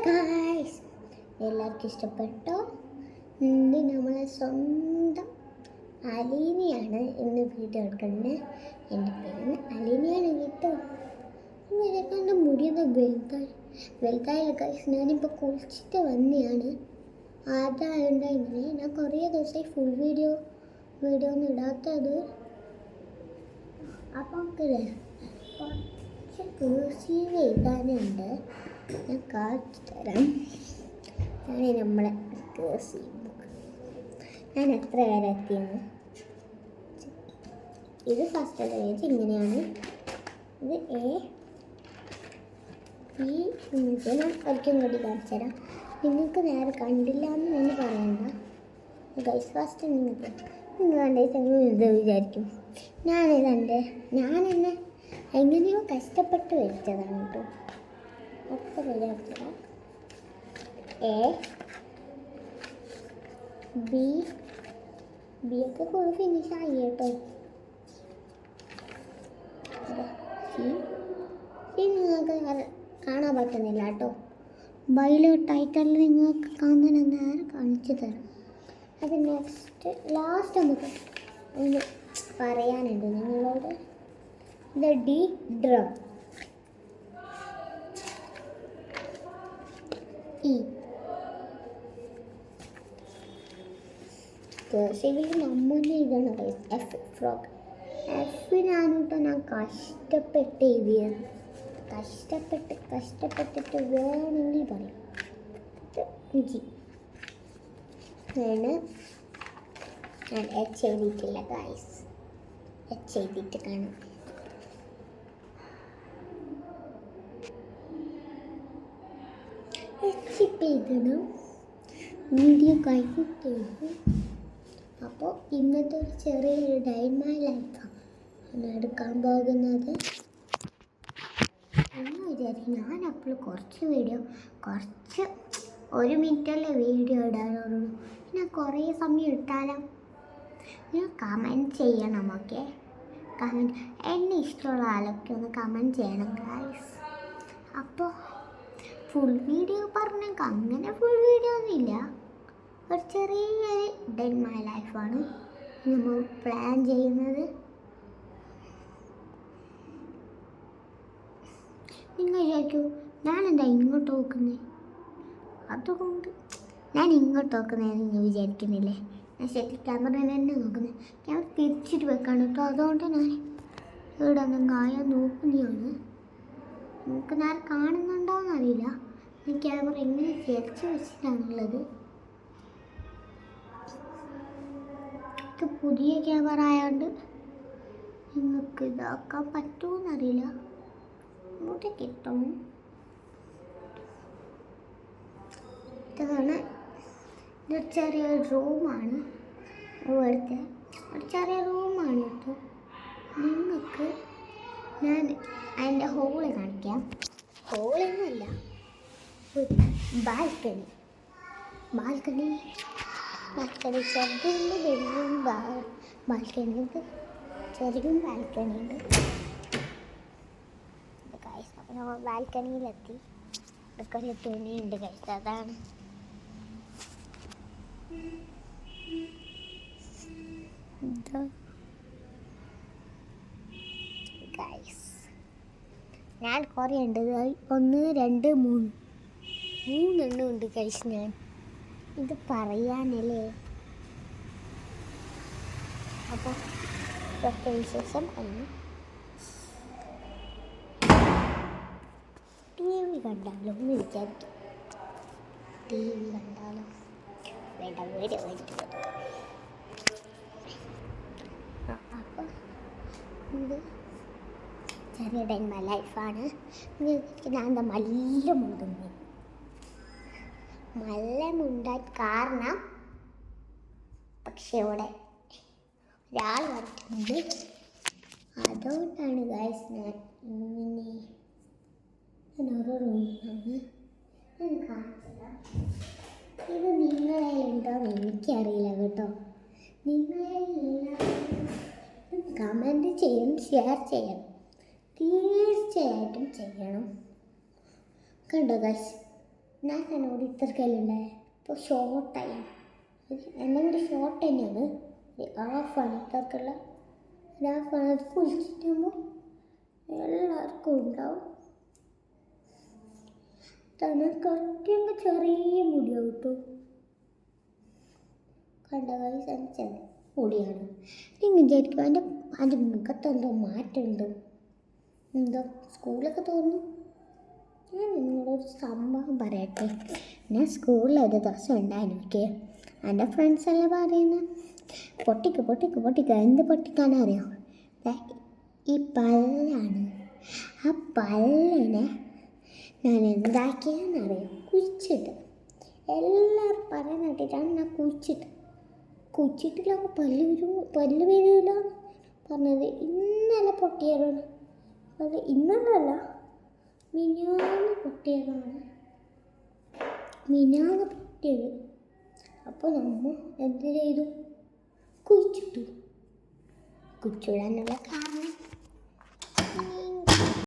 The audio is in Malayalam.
ഗായ്സ്, എല്ലാവർക്കും ഇഷ്ടപ്പെട്ടോ? ഇന്ന് നമ്മളെ സ്വന്തം അലീനയാണ് ഇന്ന് വീഡിയോ എടുക്കുന്നത്. എൻ്റെ പേര് അലീനയാണ് കേട്ടോ. എൻ്റെ മുടിയൊന്ന് വലുതായില്ല ഗായ്സ്. ഞാനിപ്പോൾ കുളിച്ചിട്ട് വന്നെയാണ്. അതായത് ഇങ്ങനെ ഞാൻ കുറേ ദിവസമായി ഫുൾ വീഡിയോ ഒന്നും ഇടാത്തത്. അപ്പം കുറച്ച് കേഴ്സീവ് എഴുതാനുണ്ട്, ഞാൻ കാണിച്ചു തരാം. ഞാൻ നമ്മളെ കേഴ്സീവ് ബുക്ക് ഞാൻ എത്ര വരെ എത്തിയെന്ന്. ഇത് ഫസ്റ്റ് പേജ് ഇങ്ങനെയാണ്. ഇത് എ ബി എന്നിട്ട് ഞാൻ ഒരിക്കലും കൂടി കാണിച്ചു തരാം. നിങ്ങൾക്ക് നേരെ കണ്ടില്ല എന്ന് പറയണ്ട ഗൈസ്. ഫസ്റ്റ് നിങ്ങൾ ഇത് വിചാരിക്കും ഞാൻ എന്നെ എങ്ങനെയോ കഷ്ടപ്പെട്ട് വരച്ചതാണ് കേട്ടോ. ഒക്കെ വിചാരിച്ചതാണ്. എ ബി ഒക്കെ ഫുൾ ഫിനിഷ് ആയി കേട്ടോ. സി നിങ്ങൾക്ക് കാണാൻ പറ്റുന്നില്ല കേട്ടോ. ടൈറ്റലിൽ നിങ്ങൾക്ക് കാണാൻ നേരെ കാണിച്ചു തരാം. അത് ലാസ്റ്റ് നമുക്ക് ഒന്ന് പറയാനുണ്ട് നിങ്ങളോട്. ഇത് ഡി ഡ്രം, ഇ കേഴ്സീവിൽ നമ്മൊന്ന് എഴുതണം. F frog. എഫിനാണ് ഞാൻ കഷ്ടപ്പെട്ട് എഴുതിയത്. കഷ്ടപ്പെട്ടിട്ട് വേണമെങ്കിൽ പറയും. ജി ആണ്. ഞാൻ എച്ച് എഴുതിയിട്ടില്ല ഗൈസ്. എച്ച് എഴുതിയിട്ട് കാണാം. എച്ച് ഇപ്പം എഴുതണം. വീഡിയോ കഴിഞ്ഞിട്ട് എഴുതും. അപ്പോൾ ഇന്നത്തെ ഒരു ചെറിയൊരു ഡേ ഇൻ മൈ ലൈഫാണ് എടുക്കാൻ പോകുന്നത്. എന്ന് വിചാരിക്കും ഞാൻ അപ്പോൾ കുറച്ച് ഒരു മിനിറ്റല്ലേ വീഡിയോ ഇടാറുള്ളൂ. ഞാൻ കുറേ സമയം ഇട്ടാലോ. നിങ്ങൾ കമൻറ്റ് ചെയ്യണം. ഓക്കെ, കമൻറ്റ് എന്നെ ഇഷ്ടമുള്ള ആളൊക്കെ ഒന്ന് കമൻറ്റ് ചെയ്യണം ഗൈസ്. അപ്പോൾ ഫുൾ വീഡിയോ പറഞ്ഞെങ്കിൽ അങ്ങനെ ഫുൾ വീഡിയോ ഒന്നുമില്ല, ഒരു ചെറിയൊരു ഡേ ഇൻ മൈ ലൈഫാണ് നമ്മൾ പ്ലാൻ ചെയ്യുന്നത്. നിങ്ങൾ വിചാരിക്കൂ ഞാനെന്താ ഇങ്ങോട്ട് നോക്കുന്നത്, അതുകൊണ്ട് ഞാൻ ഇങ്ങോട്ട് നോക്കുന്നതെന്ന് നിങ്ങൾ വിചാരിക്കുന്നില്ലേ? ഞാൻ ശരി ക്യാമറ തന്നെ നോക്കുന്നത്. ക്യാമറ തിരിച്ചിട്ട് വെക്കാണ് കേട്ടോ. അതുകൊണ്ട് ഞാൻ ഇവിടെ ആയാൽ നോക്കുന്നതാണ്. നമുക്ക് നേരെ കാണുന്നുണ്ടോയെന്ന് അറിയില്ല. ഈ ക്യാമറ എങ്ങനെ തിരിച്ച് വെച്ചിട്ടാണുള്ളത്. ഇത് പുതിയ ക്യാമറ ആയതുകൊണ്ട് നിങ്ങൾക്ക് ഇതാക്കാൻ പറ്റുമെന്നറിയില്ല. ഇങ്ങോട്ട് കിട്ടും. ഇതാണ് ഇതൊരു ചെറിയൊരു റൂമാണ്. ഇവിടുത്തെ ഒരു ചെറിയ റൂമാണ് കേട്ടോ. നിങ്ങൾക്ക് ഞാൻ അതിൻ്റെ ഹോള് കാണിക്കാം. ഹോളൊന്നുമല്ല, ബാൽക്കണി ചെറുതുണ്ട്, വലിയ ബാൽക്കണി ഉണ്ട്. ചെറിയും ബാൽക്കണി ഉണ്ട്. അപ്പോൾ നമ്മൾ ബാൽക്കണിയിലെത്തി. ഇതൊക്കെ തുണിയുണ്ട് കഴിച്ചത്. അതാണ് ഞാൻ കുറേ ഉണ്ട്. 1 2 3 ഉണ്ട് കഴിച്ച്. ഞാൻ ഇത് പറയാനല്ലേ. അപ്പോൾ വിശേഷം ടി വി കണ്ടാലോ എന്ന് വിചാരിക്കും. ടി വി കണ്ടാലോ വേണ്ട അപ്പോൾ ഇത് ചെറിയ ഡേ ഇൻ മൈ ലൈഫാണ്. ഞാൻ എന്താ നല്ല മുണ്ടാൻ കാരണം പക്ഷേ ഇവിടെ ഒരാൾ വരയ്ക്കുന്നുണ്ട്. അതുകൊണ്ടാണ് ഗൈസ് ഞാൻ ഇങ്ങനെ ഓരോ റൂമാണ് കാണിച്ചത്. ഇത് നിങ്ങളെയുണ്ടോയെന്ന് എനിക്കറിയില്ല കേട്ടോ. നിങ്ങളെല്ലാം കമൻറ്റ് ചെയ്യണം, ഷെയർ ചെയ്യണം, തീർച്ചയായിട്ടും ചെയ്യണം. കണ്ടോ ഗൈസ്, ഞാൻ എന്നോട് ഇത്രക്കല്ലേ ഇപ്പോൾ ഷോർട്ടായി. എന്നെ കൂടി ഷോർട്ട് തന്നെയാണ്. ഹാഫാണ് ഇത്രക്കുള്ള ഹാഫാണ്. അത് കുളിച്ചിട്ടാകുമ്പോൾ എല്ലാവർക്കും ഉണ്ടാവും. തന്നെ കുറയ്ക്കുമ്പോൾ ചെറിയ മുടിയാവും കേട്ടോ. കണ്ട ചെറിയ മുടിയാണ്. നിങ്ങൾ വിചാരിക്കും എൻ്റെ മുഖത്തെന്തോ മാറ്റമുണ്ട്, എന്തോ സ്കൂളൊക്കെ തോന്നുന്നു. ഞാൻ നിങ്ങളൊരു സംഭവം പറയട്ടെ. ഞാൻ സ്കൂളിൽ ഒരു ദിവസം ഉണ്ടായിരുന്നു. ഓക്കെ, എൻ്റെ ഫ്രണ്ട്സ് എല്ലാം പറയുന്നത് പൊട്ടിക്ക് എന്ത് പൊട്ടിക്കാനറിയാം? ഈ പല്ലാണ്. ആ പല്ലിനെ ഞാൻ എന്താക്കിയാന്നറിയാം? കുഴിച്ചിട്ട്. എല്ലാവരും പറയാൻ കേട്ടിട്ടാണ് ഞാൻ കുഴിച്ചിട്ടില്ല. പല്ല് വരില്ല പറഞ്ഞത്. ഇന്നലെ പൊട്ടിയതാണ്. അത് ഇന്നലല്ല, മിനിഞ്ഞാന്ന് പൊട്ടിയത്. അപ്പോൾ നമ്മൾ എന്ത് ചെയ്തു? കുഴിച്ചിടാനുള്ള